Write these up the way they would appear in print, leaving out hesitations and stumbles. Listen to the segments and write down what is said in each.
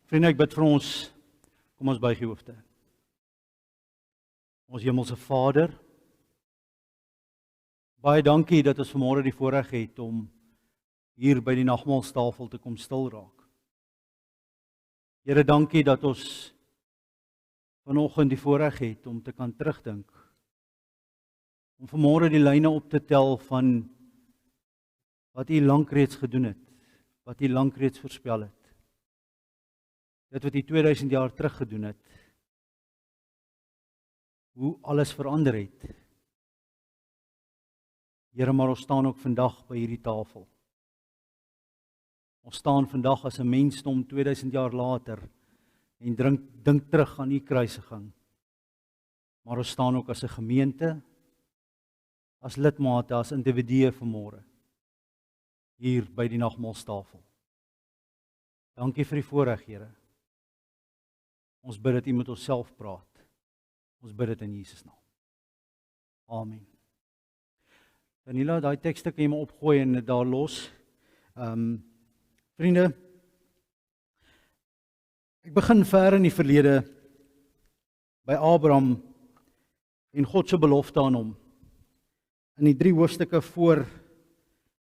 Vriende, ek bid vir ons, kom ons buig die hoofde. Ons hemelse Vader, baie dankie dat ons vanmôre die voorreg het om hier by die nagmaalstafel te kom stil raak. Here, dankie dat ons vanoggend die voorreg het om te kan terugdink, om vanmôre die lyne op te tel van wat U lank reeds gedoen het, wat U lank reeds voorspel het. Dit wat U 2000 jaar terug gedoen het, hoe alles verander het. Here, maar ons staan ook vandag by hierdie tafel. Ons staan vandag as 'n mensdom 2000 jaar later en dink terug aan U kruisiging. Maar ons staan ook as 'n gemeente, as lidmate, as individue vanmôre hier by die nagmaalstafel. Dankie vir die voorreg, Here. Ons bid dat U met onsself praat. Ons bid dit in Jesus naam. Amen. Danila, daai tekste kan jy maar opgooi en daar los. Vriende, ek begin ver in die verlede by Abraham en God se belofte aan hom. In die 3 hoofstukke voor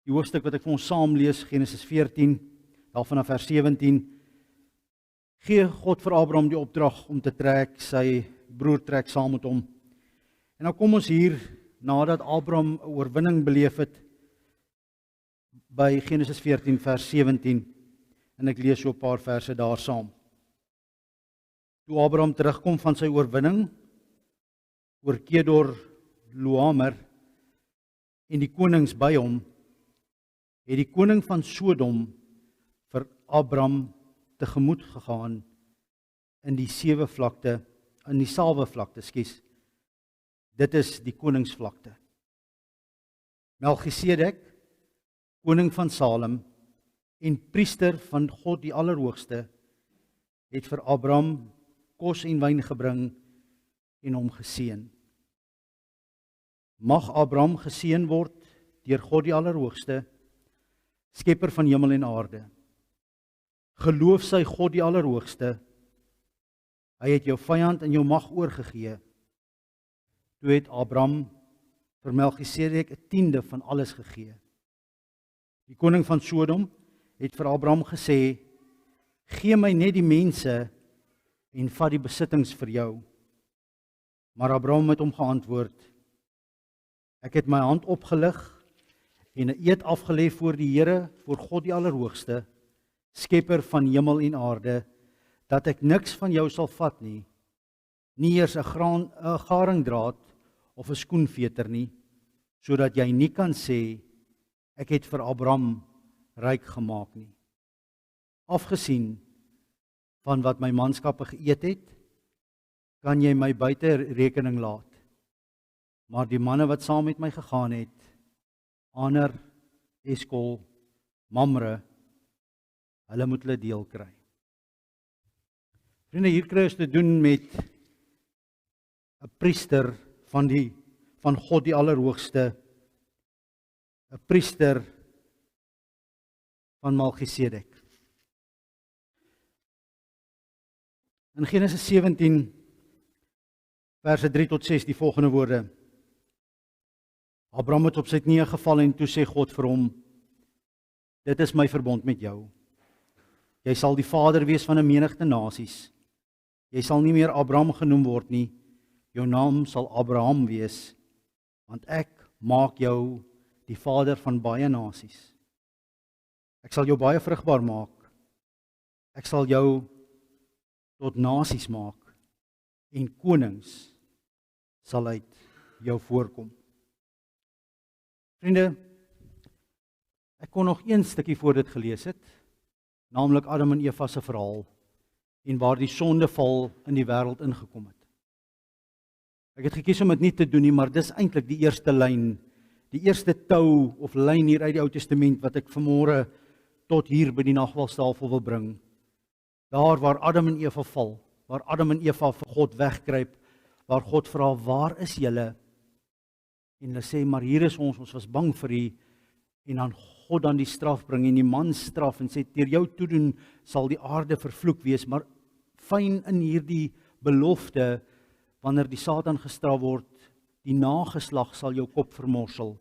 die hoofstuk wat ek vir ons saam lees, Genesis 14, daar vanaf vers 17, gee God vir Abraham die opdrag om te trek, sy broer trek saam met hom. En nou kom ons hier, nadat Abraham 'n oorwinning beleef het, by Genesis 14 vers 17, en ek lees so 'n paar verse daar saam. Toe Abraham terugkom van sy oorwinning oor Kedor Laomer en die konings by hom, het die koning van Sodom vir Abraham tegemoet gegaan in die Sawevlakte, skus. Dit is die koningsvlakte. Melchisedek, koning van Salem en priester van God die Allerhoogste, het vir Abraham kos en wyn gebring en hom geseën. Mag Abraham geseën word deur God die Allerhoogste, skepper van hemel en aarde. Geloof sy God die Allerhoogste. Hy het jou vyand in jou mag oorgegee. Toe het Abraham vir Melchisedek 1/10 van alles gegee. Die koning van Sodom het vir Abraham gesê, gee my net die mense en vat die besittings vir jou. Maar Abraham het hom geantwoord, ek het my hand opgelig en 'n eed afgelê voor die Here, voor God die Allerhoogste, skepper van hemel en aarde, dat ek niks van jou sal vat nie, nie eers 'n garingdraad of 'n skoenveter nie, sodat jy nie kan sê, ek het vir Abraham ryk gemaak nie. Afgesien van wat my manskappe geëet het, kan jy my buite rekening laat. Maar die manne wat saam met my gegaan het, Aner, Eskol, Mamre, hulle moet hulle deel kry. Vriende, hier kry ons te doen met 'n priester van God die Allerhoogste, 'n priester van Melchisedek. In Genesis 17 verse 3 tot 6 die volgende woorde. Abraham het op sy knieë geval en toe sê God vir hom, dit is my verbond met jou. Jy sal die vader wees van 'n menigte nasies. Jy sal nie meer Abraham genoem word nie. Jou naam sal Abraham wees, want ek maak jou die vader van baie nasies. Ek sal jou baie vrugbaar maak. Ek sal jou tot nasies maak en konings sal uit jou voorkom. Vriende, ek kon nog een stukkie voor dit gelees het, naamlik Adam en Eva se verhaal en waar die sondeval in die wêreld ingekom het. Ek het gekies om dit nie te doen nie, maar dis eintlik die eerste lyn, die eerste tou of lyn hier uit die Ou Testament wat ek vanmôre tot hier by die nagmaalstafel wil bring. Daar waar Adam en Eva val, waar Adam en Eva vir God wegkruip, waar God vra, waar is julle? En hulle sê, maar hier is ons was bang vir U, en dan God dan die straf bring en die man straf en sê, deur jou toedoen sal die aarde vervloek wees, maar fyn in hierdie belofte, wanneer die Satan gestraf word, die nageslag sal jou kop vermorsel.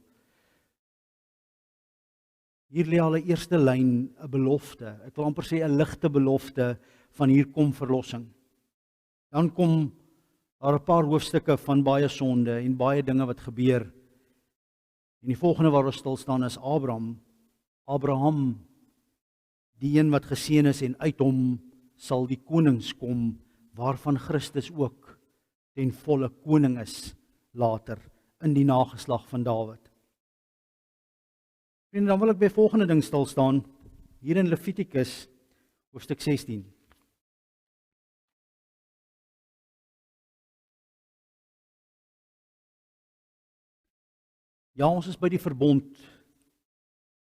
Hier lê al 'n eerste lyn, 'n belofte. Ek wil amper sê 'n ligte belofte van hier kom verlossing. Dan kom daar 'n paar hoofstukke van baie sonde en baie dinge wat gebeur. En die volgende waar ons stil staan is Abraham, die een wat geseën is en uit hom sal die konings kom, waarvan Christus ook ten volle koning is later in die nageslag van Dawid. En dan wil ek by volgende ding stil staan, hier in Levitikus hoofstuk 16. Ja, ons is by die verbond,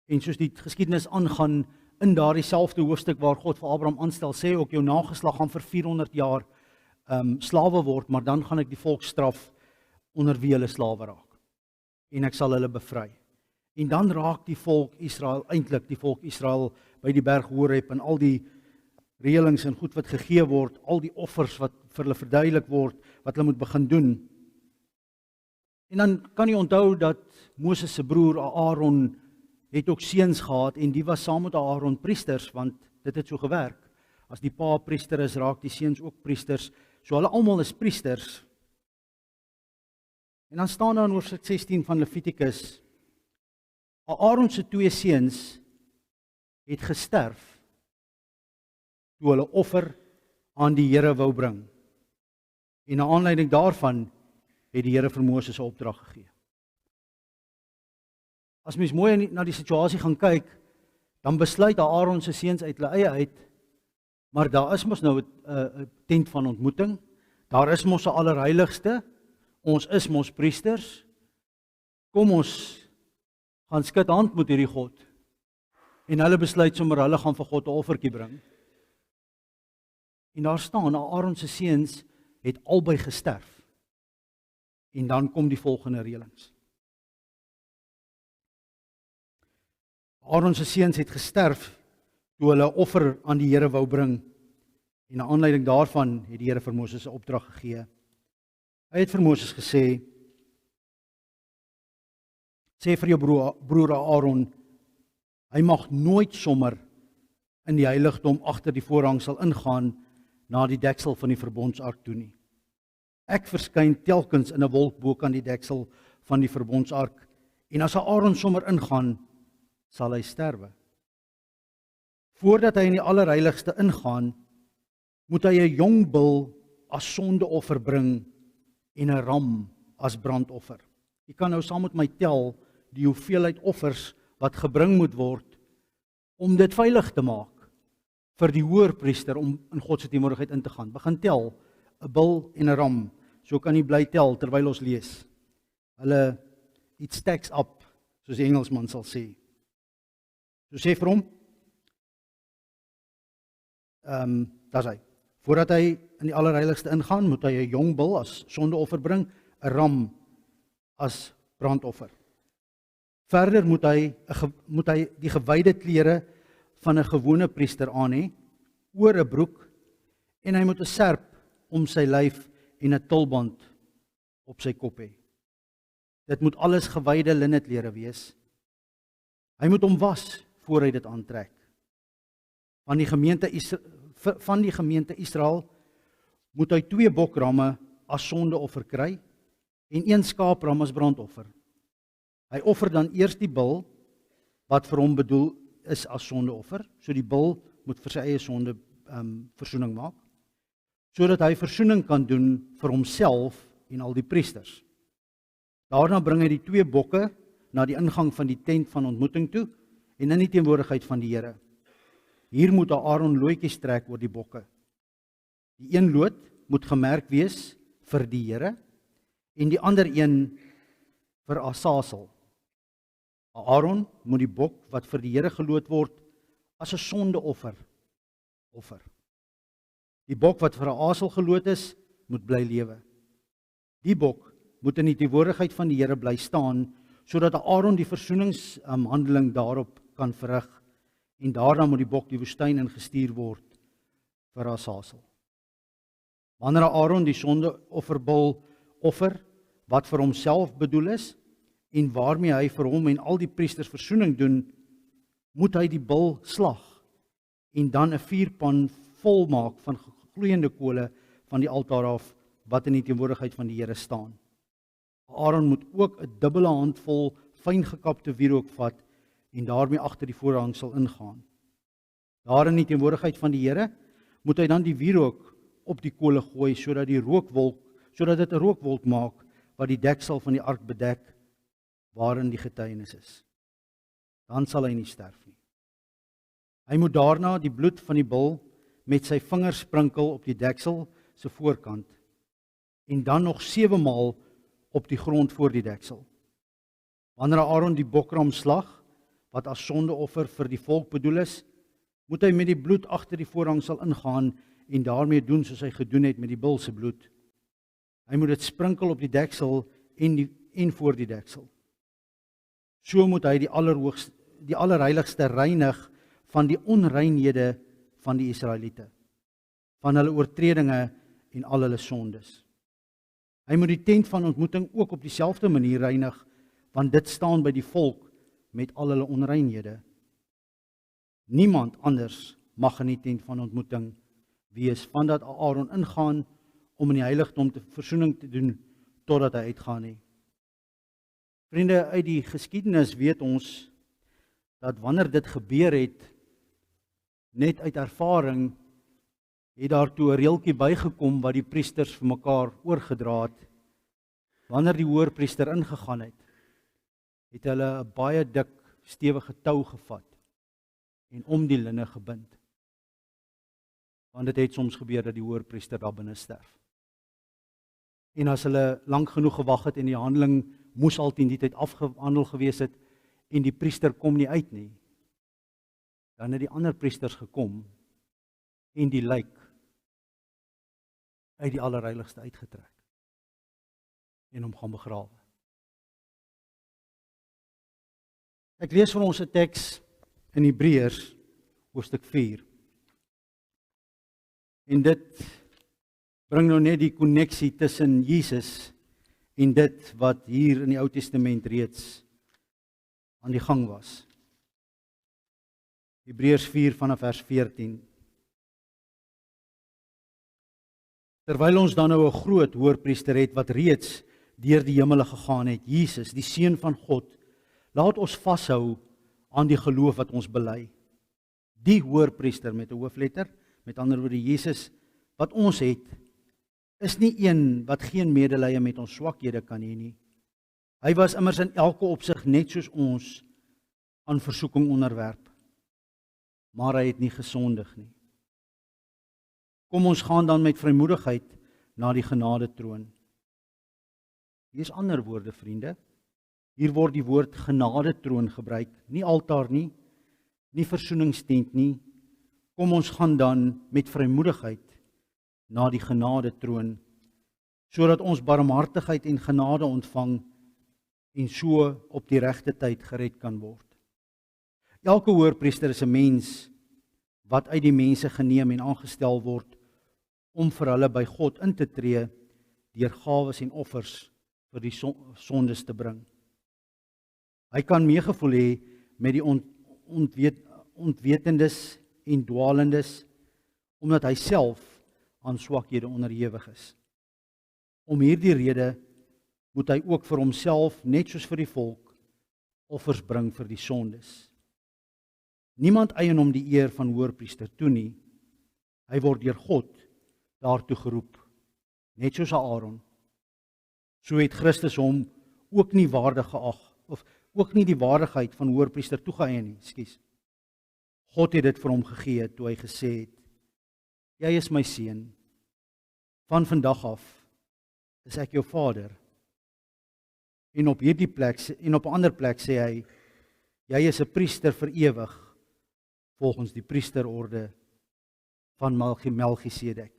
en soos die geskiedenis aangaan, in daardie selfde hoofstuk waar God vir Abraham aanstel, sê ook jou nageslag gaan vir 400 jaar slawe word, maar dan gaan ek die volk straf onder wie hulle slawe raak. En ek sal hulle bevry. En dan raak die volk Israel, eintlik die volk Israel by die berg Horeb en al die reëlings en goed wat gegee word, al die offers wat vir hulle verduidelik word, wat hulle moet begin doen. En dan kan jy onthou dat Moses se broer Aaron het ook seuns gehad en die was saam met Aaron priesters, want dit het so gewerk. As die pa priester is, raak die seuns ook priesters. So hulle almal is priesters. En dan staan daar in hoofstuk 16 van Levitikus, Aaron se 2 seuns het gesterf toe hulle offer aan die Here wou bring. En na aanleiding daarvan het die Here vir Moses 'n opdrag gegee. As mens mooi na die situasie gaan kyk, dan besluit Aaron se seuns uit hulle eie uit, maar daar is mos nou 'n tent van ontmoeting, daar is mos 'n allerheiligste, ons is mos priesters, kom ons gaan skud hand met hierdie God, en hulle besluit sommer hulle gaan vir God 'n offertjie bring. En daar staan, Aaron se seuns het albei gesterf, en dan kom die volgende reëlings. Aaron se seuns het gesterf toe hulle 'n offer aan die Here wou bring. En na aanleiding daarvan het die Here vir Moses 'n opdrag gegee. Hy het vir Moses gesê: "Sê vir jou broer Aaron, hy mag nooit sommer in die heiligdom agter die voorhangsel ingaan na die deksel van die verbondsark toe nie. Ek verskyn telkens in 'n wolk bo kan die deksel van die verbondsark, en as Aaron sommer ingaan, sal hy sterwe. Voordat hy in die allerheiligste ingaan, moet hy 'n jong bul as sondeoffer bring en 'n ram as brandoffer." Jy kan nou saam met my tel die hoeveelheid offers wat gebring moet word om dit veilig te maak vir die hoërpriester om in God se teenwoordigheid in te gaan. Begin tel, 'n bul en 'n ram. So kan jy bly tel terwyl ons lees. Hulle it stacks up, soos die Engelsman sal sê. So sê vir hom, daar is hy. Voordat hy in die allerheiligste ingaan, moet hy 'n jong bul as sondeoffer bring, 'n ram as brandoffer. Verder moet hy die gewyde klere van 'n gewone priester aan hê, oor 'n broek, en hy moet 'n serp om sy lyf en 'n tulband op sy kop hê. Dit moet alles gewyde linneklere wees. Hy moet hom was voor hy dit aantrek. Van die gemeente Israel moet hy 2 bokramme as sondeoffer kry en 1 skaapram as brandoffer. Hy offer dan eers die bul wat vir hom bedoel is as sondeoffer. So die bul moet vir sy eie sonde versoening maak, sodat hy versoening kan doen vir homself en al die priesters. Daarna bring hy die 2 bokke na die ingang van die tent van ontmoeting toe en in die teenwoordigheid van die Here. Hier moet Aaron lootjies trek oor die bokke. Die een loot moet gemerk wees vir die Here en die ander een vir Asasel. Aaron moet die bok wat vir die Here geloot word as 'n sondeoffer offer. Die bok wat vir Asasel geloot is, moet bly lewe. Die bok moet in die teenwoordigheid van die Here bly staan sodat Aaron die versoeningshandeling daarop kan verrig en daarna moet die bok die woestyn ingestuur word vir Azazel. Wanneer Aaron die sondeofferbul offer wat vir homself bedoel is en waarmee hy vir hom en al die priesters versoening doen, moet hy die bul slag en dan 'n vuurpan vol maak van gloeiende kole van die altaar af wat in die teenwoordigheid van die Here staan. Aaron moet ook 'n dubbele handvol fyn gekapte wierook vat en daarmee agter die voorhangsel ingaan. Daar in die teenwoordigheid van die Here moet hy dan die wierook op die kole gooi sodat dit 'n rookwolk maak wat die deksel van die ark bedek waarin die getuienis is. Dan sal hy nie sterf nie. Hy moet daarna die bloed van die bul met sy vingers sprinkel op die deksel se voorkant en dan nog 7 maal op die grond voor die deksel. Wanneer Aaron die bokram slag, wat as sondeoffer vir die volk bedoel is, moet hy met die bloed agter die voorhangsel ingaan en daarmee doen soos hy gedoen het met die bul se bloed. Hy moet dit sprinkel op die deksel en voor die deksel. So moet hy die allerheiligste reinig van die onreinhede van die Israeliete, van hulle oortredinge en al hulle sondes. Hy moet die tent van ontmoeting ook op dieselfde manier reinig, want dit staan by die volk met al hulle onreinhede. Niemand anders mag in die tent van ontmoeting wees, vandat Aaron ingaan om in die heiligdom te versoening te doen, totdat hy uitgaan nie. Vriende, uit die geskiedenis weet ons, dat wanneer dit gebeur het, net uit ervaring, het daartoe 'n reeltjie bygekom wat die priesters vir mekaar oorgedra het. Wanneer die hoërpriester ingegaan het, het hulle 'n baie dik, stewige tou gevat en om die linne gebind. Want dit het soms gebeur dat die hoërpriester daar binne sterf. En as hulle lank genoeg gewag het en die handeling moes al teen die tyd afgehandel gewees het en die priester kom nie uit nie, dan het die ander priesters gekom en die lijk uit die allerheiligste uitgetrek en hom gaan begrawe. Ek lees vir ons 'n teks in Hebreërs hoofstuk 4. En dit bring nou net die koneksie tussen Jesus en dit wat hier in die Ou Testament reeds aan die gang was. Hebreërs 4 vanaf vers 14. Terwyl ons dan nou 'n groot hoërpriester het wat reeds deur die hemele gegaan het, Jesus, die Seun van God, laat ons vashou aan die geloof wat ons bely. Die hoërpriester met 'n hoofletter, met ander woorde Jesus wat ons het, is nie een wat geen medelee met ons swakhede kan hê nie. Hy was immers in elke opsig net soos ons aan versoeking onderwerp, maar hy het nie gesondig nie. Kom ons gaan dan met vrymoedigheid na die genadetroon. Hier is ander woorde, vriende. Hier word die woord genadetroon gebruik, nie altaar nie, nie versoeningstent nie. Kom ons gaan dan met vrymoedigheid na die genadetroon, sodat ons barmhartigheid en genade ontvang en so op die regte tyd gered kan word. Elke hoërpriester is 'n mens wat uit die mense geneem en aangestel word om vir hulle by God in te tree deur gawes en offers vir die sondes te bring. Hy kan meegevoel hê met die ontwetendes en dwalendes, omdat hy self aan swakhede onderhewig is. Om hierdie rede moet hy ook vir homself, net soos vir die volk, offers bring vir die sondes. Niemand eien hom die eer van hoërpriester toe nie. Hy word deur God daartoe geroep, net soos Aaron. So het Christus hom ook nie waardig geag, of ook nie die waardigheid van hoërpriester toegeëien nie, ekskuus. God het dit vir hom gegee toe hy gesê het: Jy is my seun. Van vandag af is ek jou vader. En op hierdie plek en op 'n ander plek sê hy: Jy is 'n priester vir ewig, volgens die priesterorde van Melchisedek.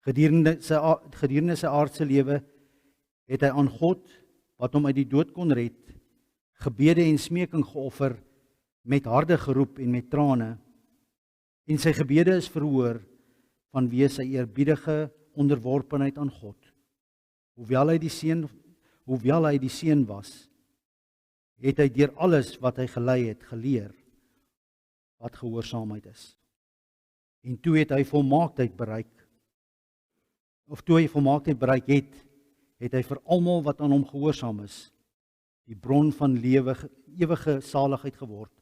Gedurende sy aardse lewe het hy aan God, wat hom uit die dood kon red, gebede en smeking geoffer met harde geroep en met trane. En sy gebede is verhoor vanweë sy eerbiedige onderworpenheid aan God. Hoewel hy die seun was, het hy deur alles wat hy gelei het geleer wat gehoorsaamheid is. En toe hy volmaaktheid bereik het hy vir almal wat aan hom gehoorsaam is, die bron van ewige saligheid geword.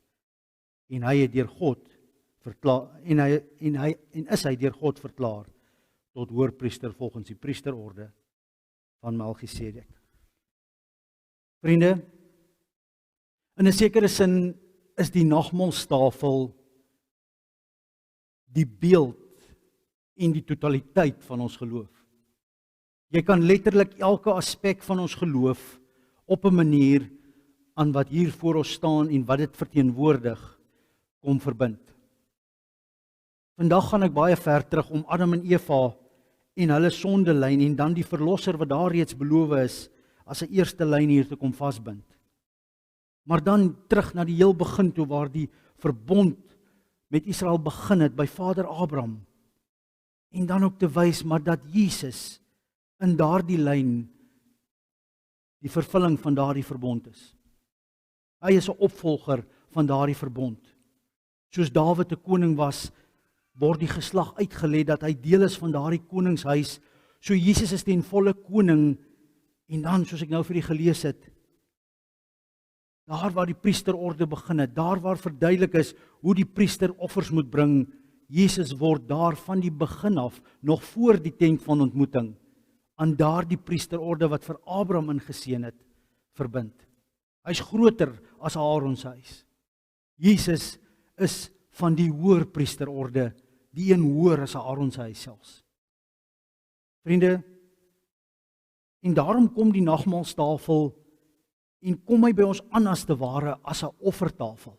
En hy het deur God verklaar is hy deur God verklaar tot hoërpriester volgens die priesterorde van Melchisedek. Vriende, in 'n sekere sin is die nagmaalstafel die beeld en die totaliteit van ons geloof. Jy kan letterlik elke aspek van ons geloof op 'n manier aan wat hier voor ons staan en wat dit verteenwoordig kom verbind. Vandag gaan ek baie ver terug om Adam en Eva en hulle sondelyn en dan die verlosser wat daar reeds beloof is as 'n eerste lyn hier te kom vasbind. Maar dan terug na die heel begin toe waar die verbond met Israel begin het by Vader Abraham. En dan ook te wys maar dat Jesus in daardie lyn die vervulling van daardie verbond is. Hy is 'n opvolger van daardie verbond. Soos Dawid 'n koning was, word die geslag uitgelê dat hy deel is van daardie koningshuis. So Jesus is ten volle koning. En dan, soos ek nou vir u gelees het, daar waar die priesterorde begin het, daar waar verduidelik is hoe die priester offers moet bring, Jesus word daar van die begin af, nog voor die tent van ontmoeting, aan daardie priesterorde wat vir Abraham ingeseën het, verbind. Hy's groter as Aaron se huis. Jesus is van die hoër priesterorde, die een hoër as Aaron se huis selfs. Vriende, en daarom kom die nagmaalstafel en kom hy by ons aan as te ware as 'n offertafel.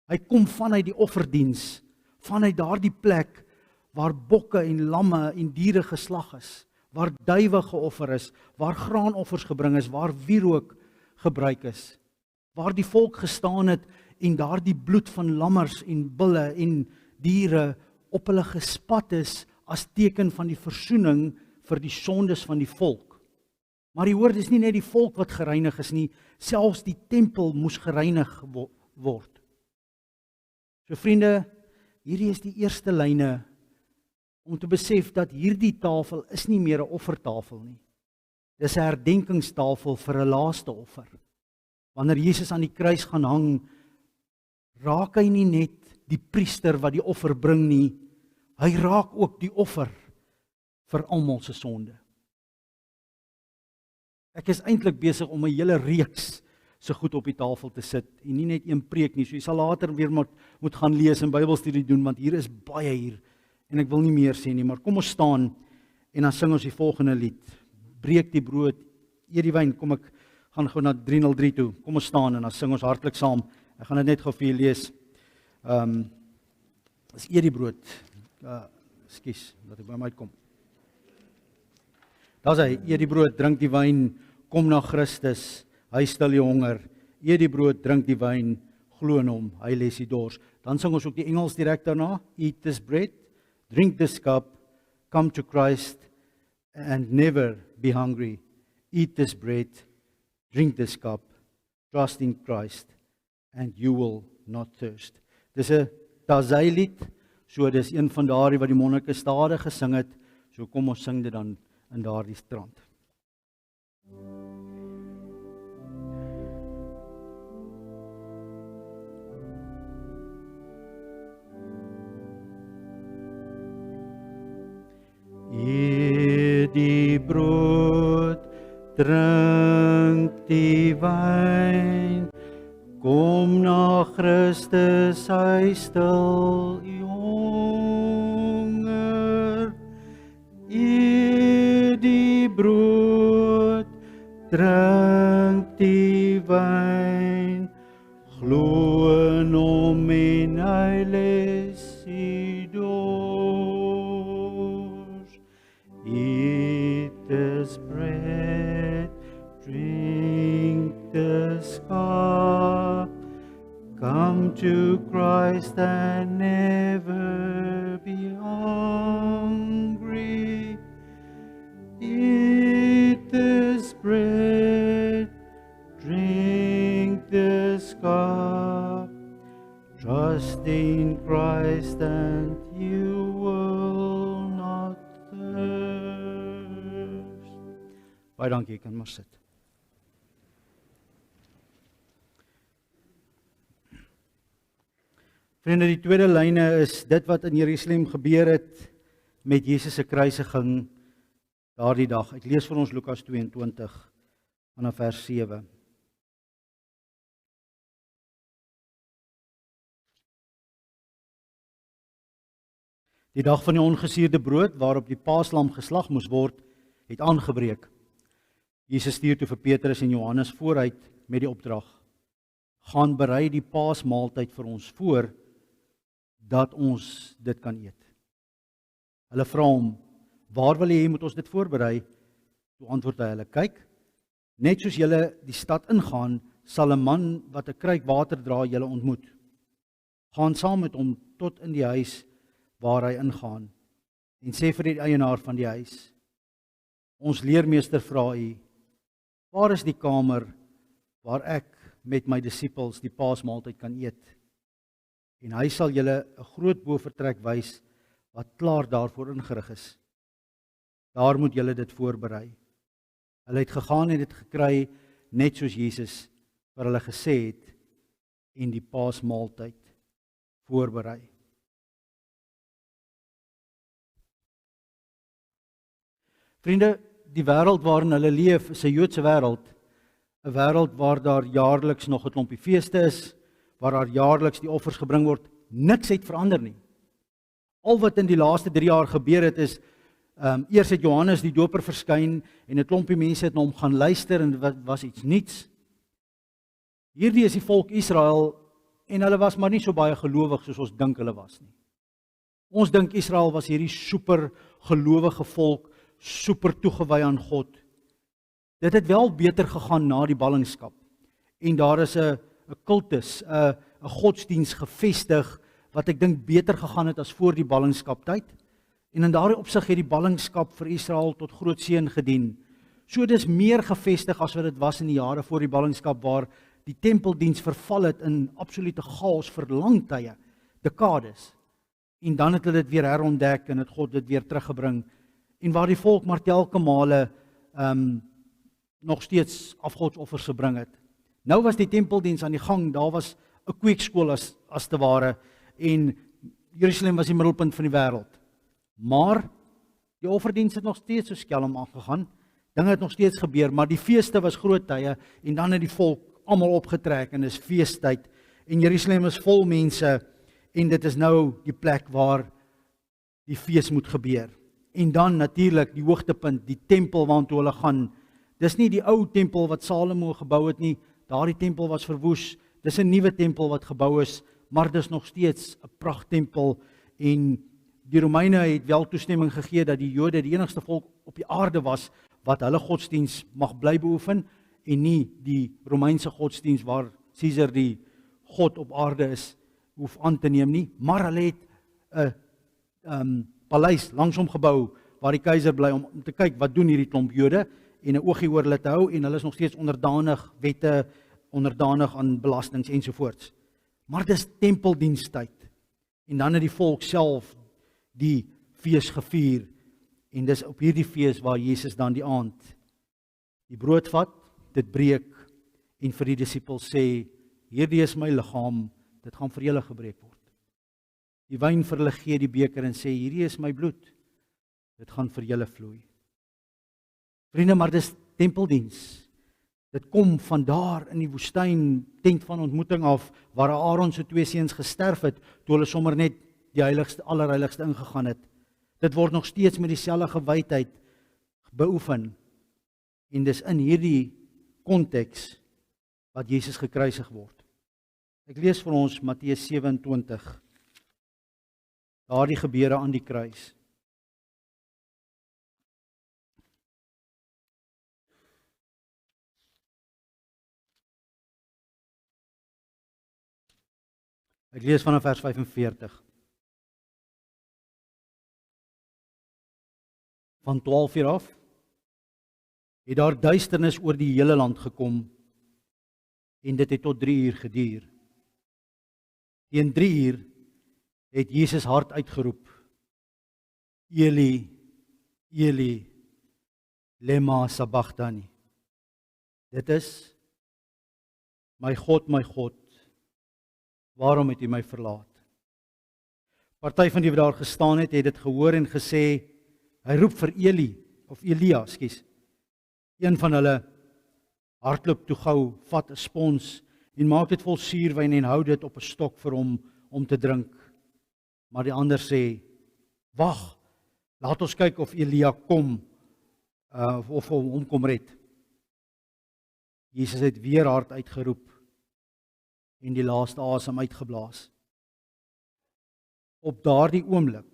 Hy kom vanuit die offerdiens, vanuit daardie plek waar bokke en lamme en diere geslag is, waar duwe geoffer is, waar graanoffers gebring is, waar wierook gebruik is, waar die volk gestaan het en daardie bloed van lammers en bulle en diere op hulle gespat is as teken van die versoening vir die sondes van die volk. Maar jy hoor, dis nie net die volk wat gereinig is nie, selfs die tempel moes gereinig word. So vriende, hierdie is die eerste lyne om te besef dat hierdie tafel is nie meer 'n offertafel nie. Dis 'n herdenkingstafel vir 'n laaste offer. Wanneer Jesus aan die kruis gaan hang, raak hy nie net die priester wat die offer bring nie, hy raak ook die offer vir almal se sonde. Ek is eintlik besig om 'n hele reeks so goed op die tafel te sit en nie net een preek nie. So jy sal later weer moet gaan lees en Bybelstudie doen, want hier is baie hier en ek wil nie meer sê nie, maar kom ons staan en dan sing ons die volgende lied. Breek die brood, eet die wyn. Kom, ek gaan gou na 303 toe. Kom ons staan en dan sing ons hartlik saam. Ek gaan dit net gou vir julle lees. Dis eet die brood. Ekskuus, dat ek by my uitkom. Daar's hy, eet die brood, drink die wyn, kom na Christus, hy stil die honger. Eet die brood, drink die wyn, glo in hom, hy les die dors. Dan sing ons ook die Engels direk daarna. Eat this bread, drink this cup, come to Christ and never be hungry. Eat this bread, drink this cup, trust in Christ and you will not thirst. Dis 'n Tazai-lied, so dis een van daardie wat die monnike stadig gesing het. So kom ons sing dit dan in daardie strand. Eet die brood, drink die wyn, kom na Christus, hy stil u honger. Eet die brood, drink die wyn, glo in hom en hy les u dors. Eat this bread, drink this cup, Come to Christ and never be hungry. Eat this bread, drink this cup. Trust in Christ and you will not thirst. Baie dankie, kan maar sit. Vriende, die tweede lyne is dit wat in Jerusalem gebeur het met Jesus se kruisiging daardie dag. Ek lees vir ons Lukas 22 vanaf vers 7. Die dag van die ongesuurde brood waarop die paaslam geslag moes word, het aangebreek. Jesus stuur toe vir Petrus en Johannes vooruit met die opdrag: gaan berei die paasmaaltyd vir ons voor, dat ons dit kan eet. Hulle vra hom: waar wil jy moet ons dit voorberei? Toe antwoord hy hulle: kyk, net soos julle die stad ingaan, sal 'n man wat 'n kruik water dra julle ontmoet. Gaan saam met hom tot in die huis waar hy ingaan en sê vir die eienaar van die huis: ons leermeester vra u, waar is die kamer waar ek met my disippels die paasmaaltyd kan eet? En hy sal julle 'n groot bovertrek wys wat klaar daarvoor ingerig is. Daar moet julle dit voorberei. Hulle het gegaan en dit gekry net soos Jesus vir hulle gesê het en die paasmaaltyd voorberei. Vriende, die wêreld waarin hulle leef is 'n Joodse wêreld, 'n wêreld waar daar jaarliks nog 'n klompie feeste is, waar daar jaarliks die offers gebring word. Niks het verander nie. Al wat in die laaste 3 jaar gebeur het is, eers het Johannes die Doper verskyn en 'n klompie mense het na hom gaan luister en dit was iets nuuts. Hierdie is die volk Israel en hulle was maar nie so baie gelowig soos ons dink hulle was nie. Ons dink Israel was hierdie super gelowige volk, super toegewy aan God. Dit het wel beter gegaan na die ballingskap. En daar is 'n kultus, 'n godsdiens gevestig wat ek dink beter gegaan het as voor die ballingskaptyd. En in daardie opsig het die ballingskap vir Israel tot groot seën gedien. So dis meer gevestig as wat dit was in die jare voor die ballingskap, waar die tempeldiens verval het in absolute chaos vir lang tye, dekades. En dan het hulle dit weer herontdek en het God dit weer teruggebring. En waar die volk maar telke male nog steeds afgodsoffers gebring het. Nou was die tempeldiens aan die gang, daar was 'n kweekskool as te ware, en Jerusalem was die middelpunt van die wêreld. Maar die offerdiens het nog steeds so skelm aangegaan. Dinge het nog steeds gebeur, maar die feeste was groot tye en dan het die volk almal opgetrek en dis feestyd. En Jerusalem is vol mense en dit is nou die plek waar die fees moet gebeur. En dan natuurlik die hoogtepunt, die tempel waartoe hulle gaan. Dis nie die ou tempel wat Salomo gebou het nie. Daardie tempel was verwoes. Dis 'n nuwe tempel wat gebou is, maar dis nog steeds 'n pragttempel. En die Romeine het wel toestemming gegee dat die Jode die enigste volk op die aarde was wat hulle godsdiens mag bly beoefen en nie die Romeinse godsdiens waar Caesar die God op aarde is hoef aan te neem nie. Maar hulle het 'n paleis langsom gebou waar die keiser bly om te kyk wat doen hierdie klomp Jode en 'n oogie oor hulle te hou, en hulle is nog steeds onderdanig wette, onderdanig aan belastings ensovoorts. Maar dis tempeldienstyd. En dan het die volk self die fees gevier, en dis op hierdie fees waar Jesus dan die aand die brood vat, dit breek en vir die disippels sê: hierdie is my liggaam, dit gaan vir julle gebreek word. Die wyn vir hulle gee, die beker, en sê: hierdie is my bloed, dit gaan vir julle vloei. Vriende, maar dis tempeldiens. Dit kom van daar in die woestyn, tent van ontmoeting af, waar Aaron se 2 seuns gesterf het, toe hulle sommer net die heiligste, allerheiligste ingegaan het. Dit word nog steeds met dieselfde gewydheid beoefen. En dis in hierdie konteks wat Jesus gekruisig word. Ek lees vir ons Matteus 27, daardie gebeure aan die kruis. Ek lees vanaf vers 45. Van 12 af het daar duisternis oor die hele land gekom en dit het tot 3 uur geduur. Teen 3 uur het Jesus hard uitgeroep: Eli, Eli, lema sabachthani. Dit is: my God, waarom het U my verlaat? Party van die wat daar gestaan het dit gehoor en gesê, hy roep vir Elia, Een van hulle hardloop toe gou, vat 'n spons en maak dit vol suurwyn en hou dit op 'n stok vir hom om te drink. Maar die ander sê: wag, laat ons kyk of Elia kom of hom kom red. Jesus het weer hard uitgeroep en die laaste asem uitgeblaas. Op daardie oomblik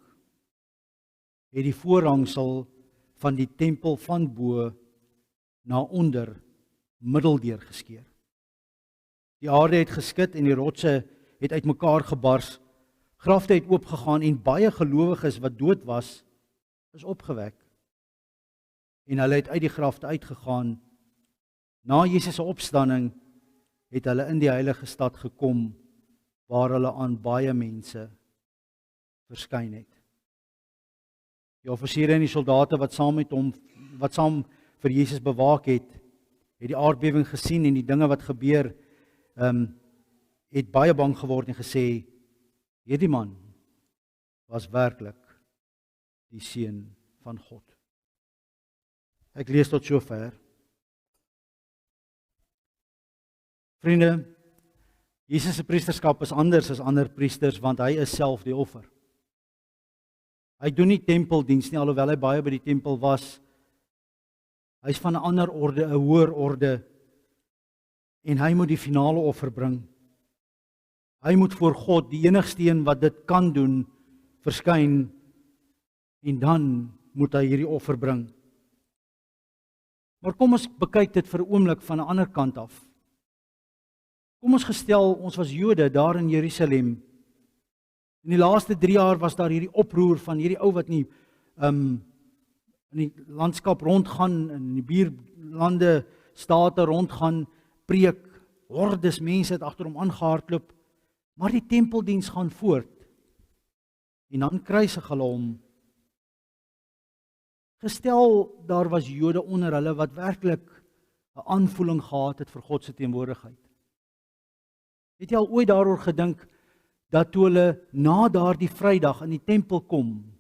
het die voorhangsel van die tempel van bo na onder middeldeur geskeur. Die aarde het geskit en die rotse het uitmekaar gebars. Grafte het oopgegaan en baie gelowiges wat dood was, is opgewek. En hulle het uit die grafte uitgegaan. Na Jesus se opstanding het hulle in die heilige stad gekom, waar hulle aan baie mense verskyn het. Die offisiere en die soldate wat saam vir Jesus bewaak het die aardbewing gesien en die dinge wat gebeur, het baie bang geword en gesê, hierdie man was werklik die seun van God. Ek lees tot sover. Vriende, Jesus se priesterskap is anders as ander priesters, want hy is self die offer. Hy doen nie tempeldiens nie, alhoewel hy baie by die tempel was. Hy is van 'n ander orde, 'n hoër orde, en hy moet die finale offer bring. Hy moet voor God, die enigste een wat dit kan doen, verskyn, en dan moet hy hierdie offer bring. Maar kom ons bekyk dit vir 'n oomblik van 'n ander kant af. Kom ons gestel, ons was Jode daar in Jerusalem. In die laaste 3 jaar was daar hierdie oproer van hierdie ou wat nie in die landskap rondgaan, in die buurlande, state rondgaan, preek, hordes mense het agter hom aangehardloop, maar die tempeldiens gaan voort. En dan kruisig hulle hom. Gestel, daar was Jode onder hulle wat werklik 'n aanvoeling gehad het vir God se teenwoordigheid. Het jy al ooit daaroor gedink, dat toe hulle na daardie Vrydag in die tempel kom,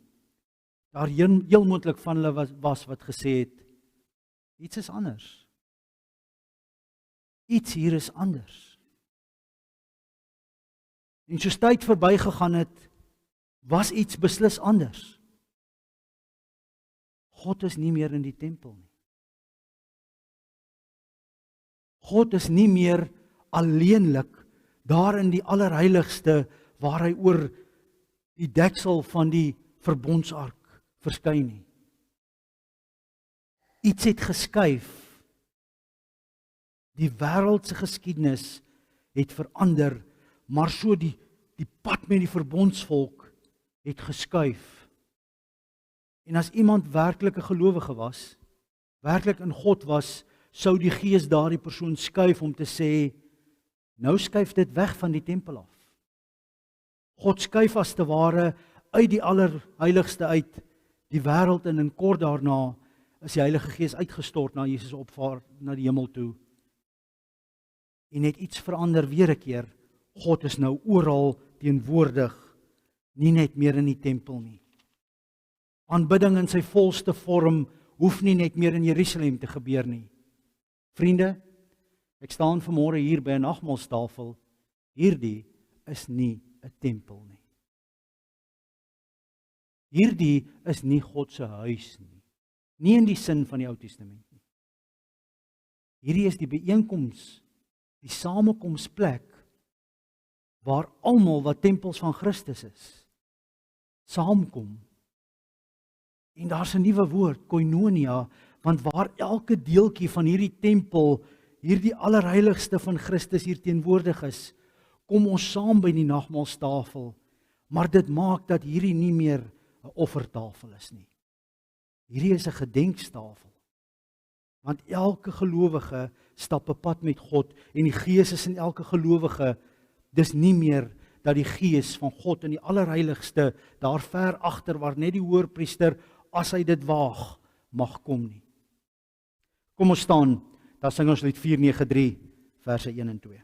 daar heel moontlik van hulle was wat gesê het, iets is anders. Iets hier is anders. En soos tyd verbygegaan het, was iets beslis anders. God is nie meer in die tempel nie. God is nie meer alleenlik daar in die allerheiligste waar hy oor die deksel van die verbondsark verskyn nie. Iets het geskuif. Die wêreldse geskiedenis het verander, maar so die pad met die verbondsvolk het geskuif. En as iemand werklik 'n gelowige was, werklik in God was, sou die Gees daardie persoon skuif om te sê, nou skuif dit weg van die tempel af. God skuif as te ware uit die allerheiligste uit die wêreld in, en kort daarna is die Heilige Gees uitgestort na Jesus opvaar na die hemel toe. En het iets verander weer 'n keer. God is nou oral teenwoordig, nie net meer in die tempel nie. Aanbidding in sy volste vorm hoef nie net meer in Jerusalem te gebeur nie. Vriende, ek staan vanmôre hier by 'n nagmaalstafel. Hierdie is nie 'n tempel nie. Hierdie is nie God se huis nie. Nie in die sin van die Ou Testament nie. Hierdie is die byeenkoms, die samekomsplek waar almal wat tempels van Christus is, saamkom. En daar's 'n nuwe woord, koinonia, want waar elke deeltjie van hierdie tempel, hierdie allerheiligste van Christus hier teenwoordig is, kom ons saam by die nagmaalstafel, maar dit maak dat hierdie nie meer 'n offertafel is nie. Hierdie is 'n gedenkstafel. Want elke gelowige stap 'n pad met God en die Gees is in elke gelowige. Dis nie meer dat die Gees van God in die allerheiligste daar ver agter waar net die hoërpriester, as hy dit waag, mag kom nie. Kom ons staan, dan sing ons lied 493 verse 1 en 2.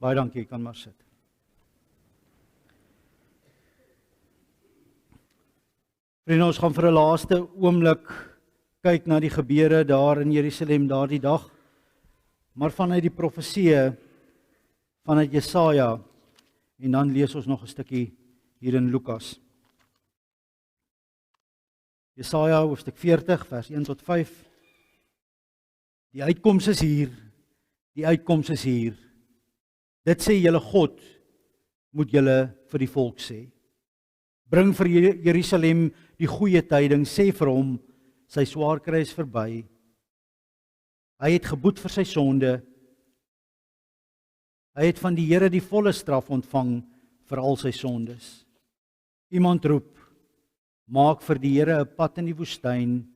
Baie dankie, jy kan maar sit. Vriende, ons gaan vir 'n laaste oomblik kyk na die gebeure daar in Jerusalem daardie dag, maar vanuit die profeseë vanuit Jesaja, en dan lees ons nog 'n stukkie hier in Lukas. Jesaja hoofstuk 40 vers 1 tot 5. Die uitkoms is hier, die uitkoms is hier. Dit sê julle God, moet julle vir die volk sê. Bring vir Jerusalem die goeie tyding, sê vir hom, sy swaar kry is verby. Hy het geboet vir sy sonde. Hy het van die Here die volle straf ontvang vir al sy sondes. Iemand roep, maak vir die Here 'n pad in die woestyn,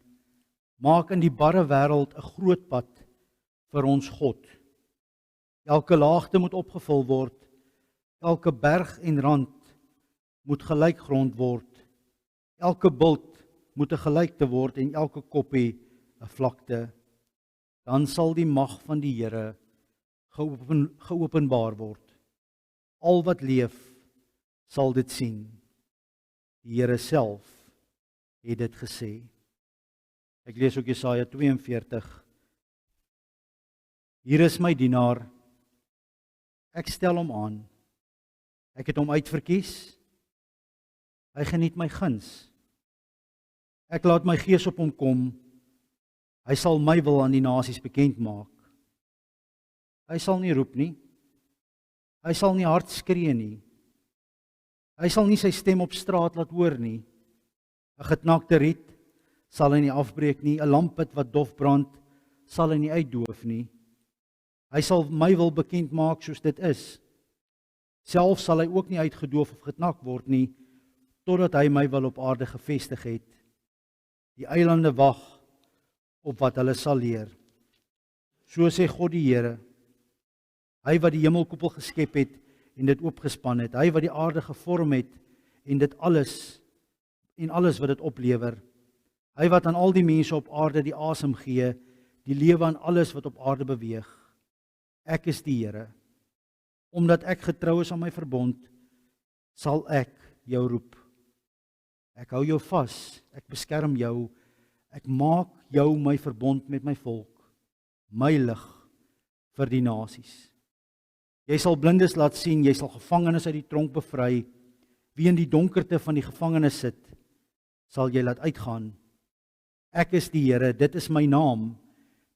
maak in die barre wêreld 'n groot pad vir ons God. Elke laagte moet opgevul word, elke berg en rand moet gelyk grond word, elke bult moet 'n gelykte word en elke koppie 'n vlakte. Dan sal die mag van die Here geopenbaar word. Al wat leef sal dit sien. Die Here self het dit gesê. Ek lees ook Jesaja 42. Hier is my dienaar. Ek stel hom aan. Ek het hom uitverkies. Hy geniet my guns. Ek laat my gees op hom kom. Hy sal my wil aan die nasies bekend maak. Hy sal nie roep nie. Hy sal nie hard skree nie. Hy sal nie sy stem op straat laat hoor nie. 'n Geknakte riet sal hy nie afbreek nie. 'n Lampet wat dof brand sal hy nie uitdoof nie. Hy sal my wil bekend maak soos dit is. Self sal hy ook nie uitgedoof of geknak word nie, totdat hy my wil op aarde gevestig het. Die eilande wag op wat hulle sal leer. So sê God die Here, hy wat die hemelkoepel geskep het en dit oopgespan het, hy wat die aarde gevorm het en dit alles wat dit oplewer, hy wat aan al die mense op aarde die asem gee, die lewe aan alles wat op aarde beweeg. Ek is die Here. Omdat ek getrou is aan my verbond, sal ek jou roep. Ek hou jou vas, ek beskerm jou, ek maak jou my verbond met my volk, my lig vir die nasies. Jy sal blindes laat sien, jy sal gevangenes uit die tronk bevry. Wie in die donkerte van die gevangenes sit, sal jy laat uitgaan. Ek is die Here, dit is my naam.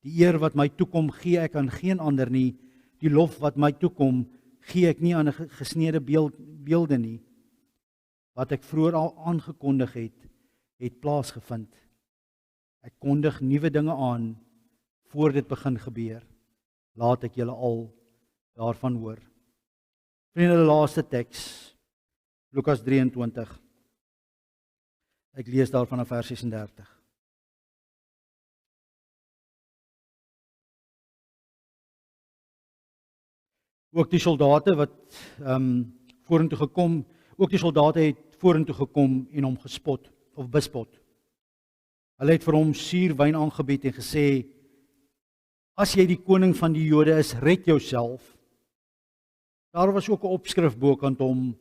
Die eer wat my toekom, gee ek aan geen ander nie. Die lof wat my toekom, gee ek nie aan 'n gesneede beelde nie. Wat ek vroeër al aangekondig het plaasgevind. Ek kondig nuwe dinge aan voor dit begin gebeur. Laat ek julle al daarvan hoor. Vriende, die laaste teks, Lukas 23. Ek lees daar vanaf vers 36. Ook die soldate wat vorentoe gekom, ook die soldate het vorentoe gekom en hom gespot of bespot. Hulle het vir hom suurwyn aangebied en gesê: "As jy die koning van die Jode is, red jouself." Daar was ook 'n opskrif bokant hom: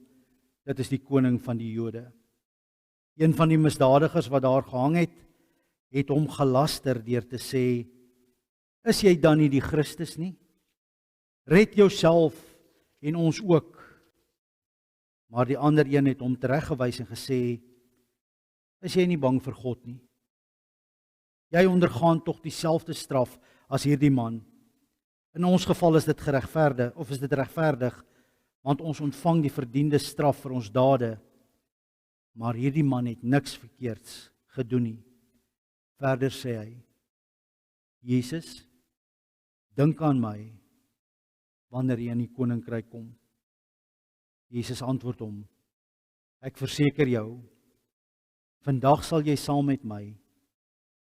"Dit is die koning van die Jode." Een van die misdadigers wat daar gehang het hom gelaster deur te sê: "Is jy dan nie die Christus nie? Red jouself en ons ook." Maar die ander een het hom tereggewys en gesê: "Is jy nie bang vir God nie? Jy ondergaan tog dieselfde straf as hierdie man. In ons geval is dit regverdig, want ons ontvang die verdiende straf vir ons dade. Maar hierdie man het niks verkeerds gedoen nie." Verder sê hy: "Jesus, dink aan my wanneer jy in die koninkryk kom." Jesus antwoord hom: "Ek verseker jou, vandag sal jy saam met my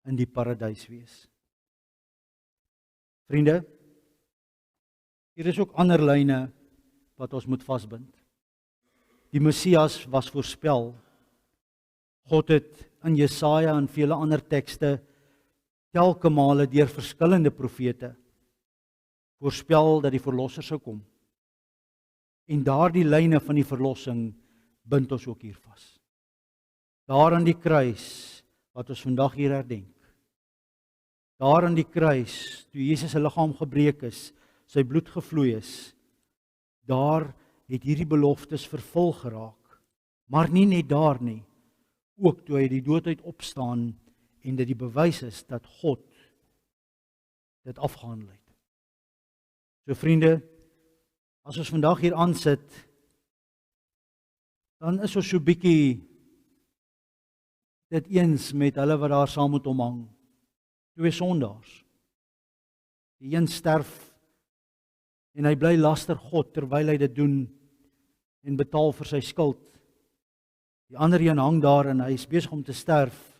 in die paradys wees." Vriende, hier is ook ander lyne wat ons moet vasbind. Die Messias was voorspel. God het in Jesaja en vele ander tekste telke male deur verskillende profete voorspel dat die verlosser sou kom. En daardie lyne van die verlossing bind ons ook hier vas. Daar aan die kruis wat ons vandag hier herdenk. Daar aan die kruis, toe Jesus se liggaam gebreek is, sy bloed gevloei is, daar het hierdie beloftes vervul geraak. Maar nie net daar nie, ook toe hy die dood uit opstaan en dit die bewys is dat God dit afgehandel het. So vriende, as ons vandag hier aansit, dan is ons so bietjie dit eens met hulle wat daar saam met hom hang. 2 sondaars. Die een sterf en hy bly laster God terwyl hy dit doen en betaal vir sy skuld. Die ander een hang daar en hy is besig om te sterf,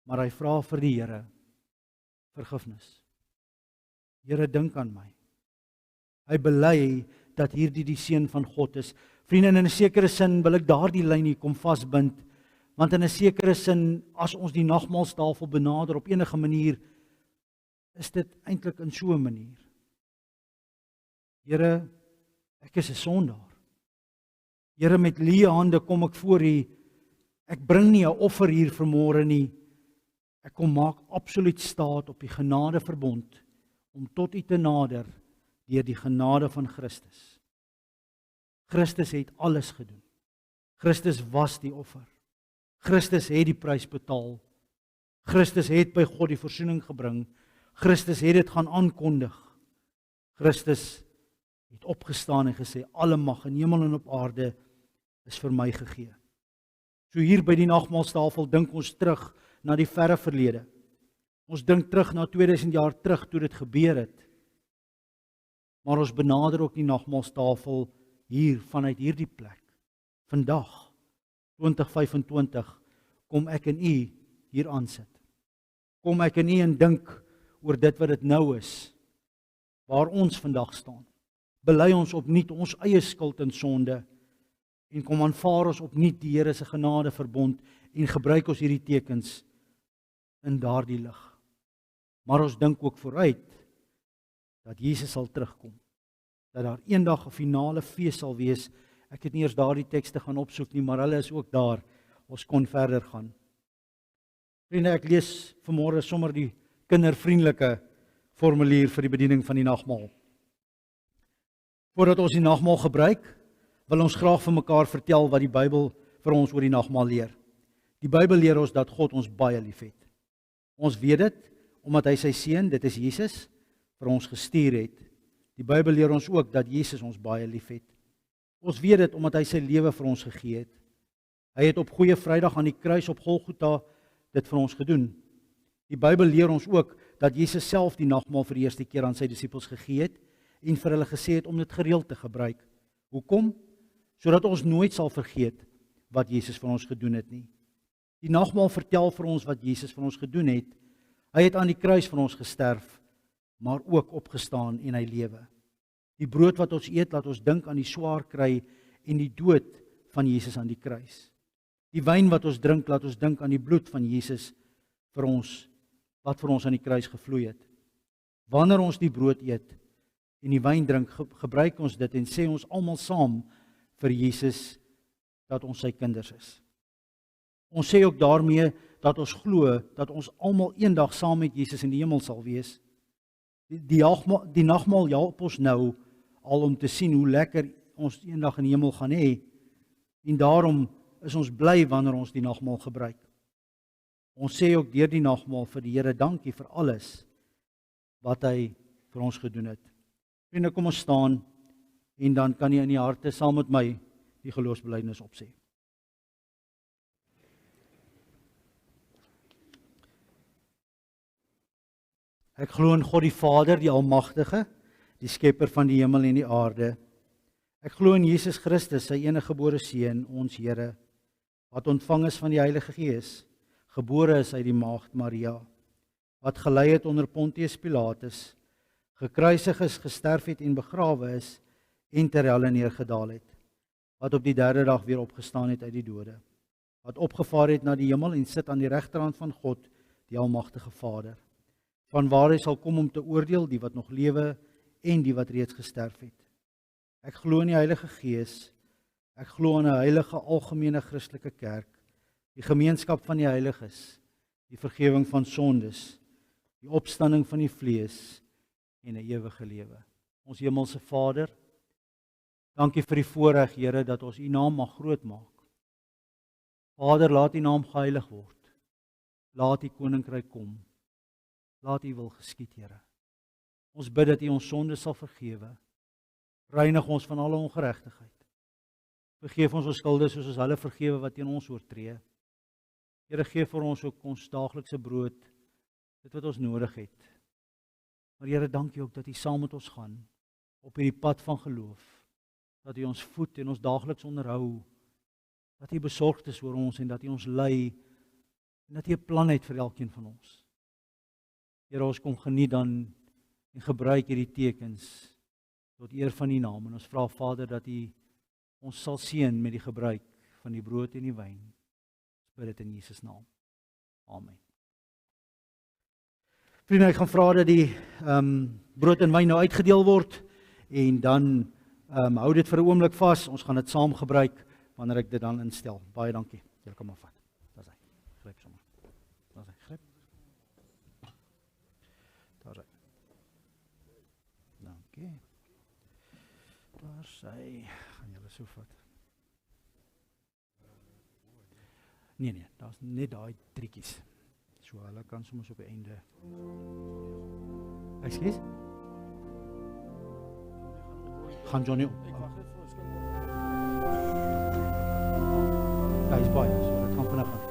maar hy vra vir die Here vergifnis. Here, dink aan my. Hy bely dat hierdie die seun van God is. Vriende, in 'n sekere sin wil ek daardie lyn hier kom vasbind, want in 'n sekere sin, as ons die nagmaalstafel benader op enige manier, is dit eintlik in so 'n manier. Here, ek is 'n sondaar. Here, met leë hande kom ek voor U. Ek bring nie 'n offer hier vanmôre nie. Ek kom maak absoluut staat op die genadeverbond om tot U te nader deur die genade van Christus. Christus het alles gedoen. Christus was die offer. Christus het die prys betaal. Christus het by God die versoening gebring. Christus het dit gaan aankondig. Christus het opgestaan en gesê, alle mag in hemel en op aarde is vir my gegee. So hier by die nagmaalstafel dink ons terug na die verre verlede. Ons dink terug na 2000 jaar terug toe dit gebeur het. Maar ons benader ook die nagmaalstafel hier vanuit hierdie plek. Vandag, 2025, kom ek en U hier aansit. Kom ek en U en dink oor dit wat dit nou is, waar ons vandag staan. Bely ons opnuut ons eie skuld en sonde en kom aanvaar ons opnuut die Here se genade verbond en gebruik ons hierdie tekens in daardie lig. Maar ons dink ook vooruit dat Jesus sal terugkom. Dat daar eendag 'n finale fees sal wees. Ek het nie eers daardie tekste gaan opsoek nie, maar hulle is ook daar. Ons kon verder gaan. Vriende, ek lees vanmôre sommer die kindervriendelike formulier vir die bediening van die nagmaal. Voordat ons die nagmaal gebruik, wil ons graag vir mekaar vertel wat die Bybel vir ons oor die nagmaal leer. Die Bybel leer ons dat God ons baie liefhet. Ons weet dit omdat hy sy seun, dit is Jesus, vir ons gestuur het. Die Bybel leer ons ook dat Jesus ons baie liefhet. Ons weet dit omdat hy sy lewe vir ons gegee het. Hy het op Goeie Vrydag aan die kruis op Golgotha dit vir ons gedoen. Die Bybel leer ons ook dat Jesus self die nagmaal vir die eerste keer aan sy disippels gegee het en vir hulle gesê het om dit gereeld te gebruik. Hoekom? Sodat ons nooit sal vergeet wat Jesus vir ons gedoen het nie. Die nagmaal vertel vir ons wat Jesus vir ons gedoen het. Hy het aan die kruis vir ons gesterf, maar ook opgestaan en hy lewe. Die brood wat ons eet, laat ons dink aan die swaar kry en die dood van Jesus aan die kruis. Die wyn wat ons drink, laat ons dink aan die bloed van Jesus vir ons, wat vir ons aan die kruis gevloei het. Wanneer ons die brood eet en die wyn drink, gebruik ons dit en sê ons almal saam vir Jesus dat ons sy kinders is. Ons sê ook daarmee dat ons glo dat ons almal eendag saam met Jesus in die hemel sal wees. Die nagmaal help ons nou al om te sien hoe lekker ons eendag in die hemel gaan hê, en daarom is ons bly wanneer ons die nagmaal gebruik. Ons sê ook deur die nagmaal vir die Here dankie vir alles wat hy vir ons gedoen het. Vriende, kom ons staan en dan kan jy in die harte saam met my die geloofsbelijdenis opsê. Ek glo in God die Vader, die Almagtige, die skepper van die hemel en die aarde. Ek glo in Jesus Christus, sy eniggebore Seun, ons Here, wat ontvang is van die Heilige Gees, gebore is uit die maagd Maria, wat gelei het onder Pontius Pilatus, gekruisig is, gesterf het en begrawe is, en ter helle neergedaal het, wat op die derde dag weer opgestaan het uit die dode, wat opgevaar het na die hemel en sit aan die regterhand van God, die Almagtige Vader, vanwaar hy sal kom om te oordeel die wat nog lewe en die wat reeds gesterf het. Ek glo in die Heilige Gees, ek glo in 'n heilige algemene Christelike kerk, die gemeenskap van die heiliges, die vergifnis van sondes, die opstanding van die vlees en 'n ewige lewe. Ons hemelse Vader, dankie vir die voorreg, Here, dat ons U naam mag groot maak. Vader, laat U naam geheilig word. Laat U koninkryk kom. Laat U wil geskied, Here. Ons bid dat U ons sondes sal vergewe. Reinig ons van alle ongeregtigheid. Vergeef ons skulde soos ons hulle vergewe wat teen ons oortree. Here, gee vir ons ook ons daaglikse brood, dit wat ons nodig het. Maar Here, dankie ook dat U saam met ons gaan op hierdie pad van geloof. Dat U ons voed en ons daagliks onderhou. Dat U besorgd is oor ons en dat U ons lei en dat U 'n plan het vir elkeen van ons. Here, ons kom geniet dan en gebruik hierdie tekens tot eer van U naam. En ons vra, Vader, dat U ons sal seën met die gebruik van die brood en die wyn. Ons bid dit in Jesus naam. Amen. Vriende, ek gaan vra dat die brood en wyn nou uitgedeel word en dan hou dit vir 'n oomblik vas. Ons gaan dit saam gebruik wanneer ek dit dan instel. Baie dankie. Julle kan maar vat. Daar's hy. Gryp sommer. Daar's hy. Gryp. Daar's hy. Dankie. Daar's hy. Gaan julle so vat. Nee, daar's net daai trietjies. So hulle kan soms op die einde. Ekskuus? Gaan Johnny op. Hy is baie, so dit gaan vinnig gaan.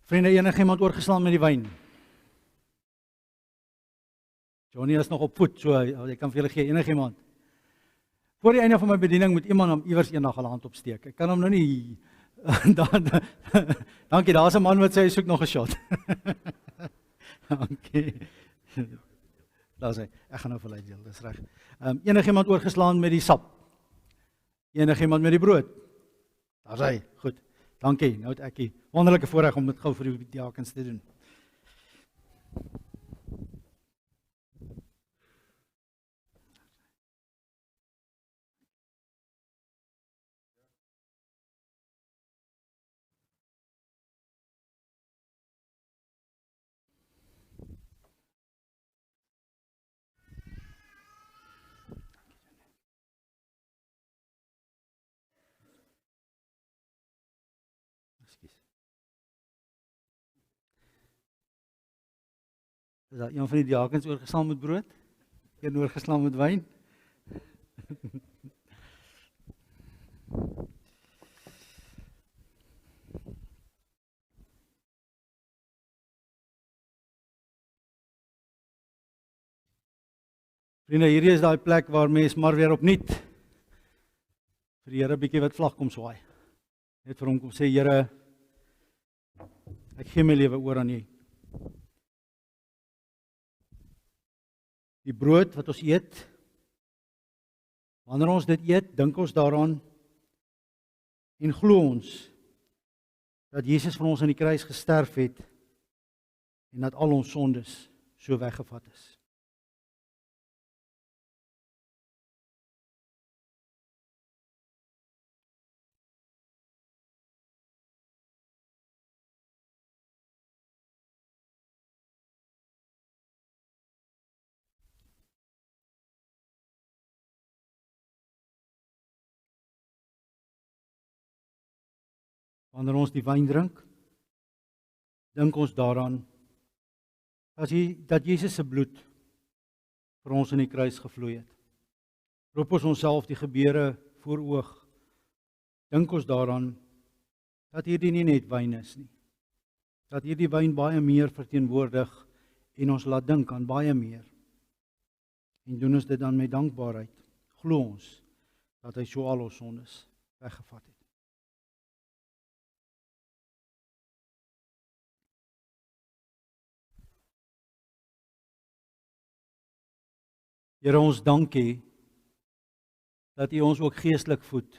Vriende, enigiemand oorgeslaan met die wyn? Johnny is nog op voet, so jy kan vir julle gee, enigiemand. Voor die einde van my bediening moet iemand hom iewers eendag 'n hand opsteek. Ek kan hom nou nie dankie, daar's 'n man wat sê hy soek nog 'n shot. Dankie. Daar sê ek gaan nou vir deel, dis reg. Enigiemand oorgeslaan met die sap? Enigiemand met die brood? Daar's hy. Goed. Dankie. Nou het ek die wonderlike voorreg om dit gou vir die diakens te doen. Is daar een van die diakens oorgeslaan met brood? Een oorgeslaan met wyn? Vriende, hierdie is daai plek waar mens maar weer opnuut vir die Here 'n bietjie wat vlag kom swaai. Net vir hom kom sê, Here, ek gee my lewe oor aan U. Die brood wat ons eet, wanneer ons dit eet, dink ons daaraan en glo ons dat Jesus vir ons aan die kruis gesterf het en dat al ons sondes so weggevat is. Wanneer ons die wyn drink, dink ons daaraan dat Jesus se bloed vir ons in die kruis gevloei het. Roep ons onsself die gebeure voor oog. Dink ons daaraan dat hierdie nie net wyn is nie. Dat hierdie wyn baie meer verteenwoordig en ons laat dink aan baie meer. En doen ons dit dan met dankbaarheid. Glo ons dat hy so al ons sondes weggevat het. Here, ons dankie dat U ons ook geestelik voed.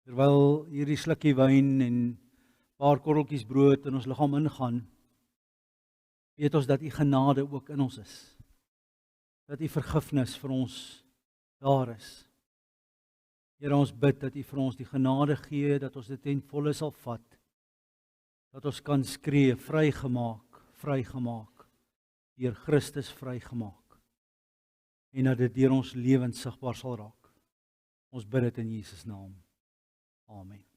Terwyl hierdie slukkie wyn en paar korreltjies brood in ons liggaam ingaan, weet ons dat U genade ook in ons is. Dat U vergifnis vir ons daar is. Here, ons bid dat U vir ons die genade gee, dat ons dit ten volle sal vat. Dat ons kan skree, vrygemaak, vrygemaak, deur Christus vrygemaak. En dat dit deur ons lewens sigbaar sal raak. Ons bid dit in Jesus naam. Amen.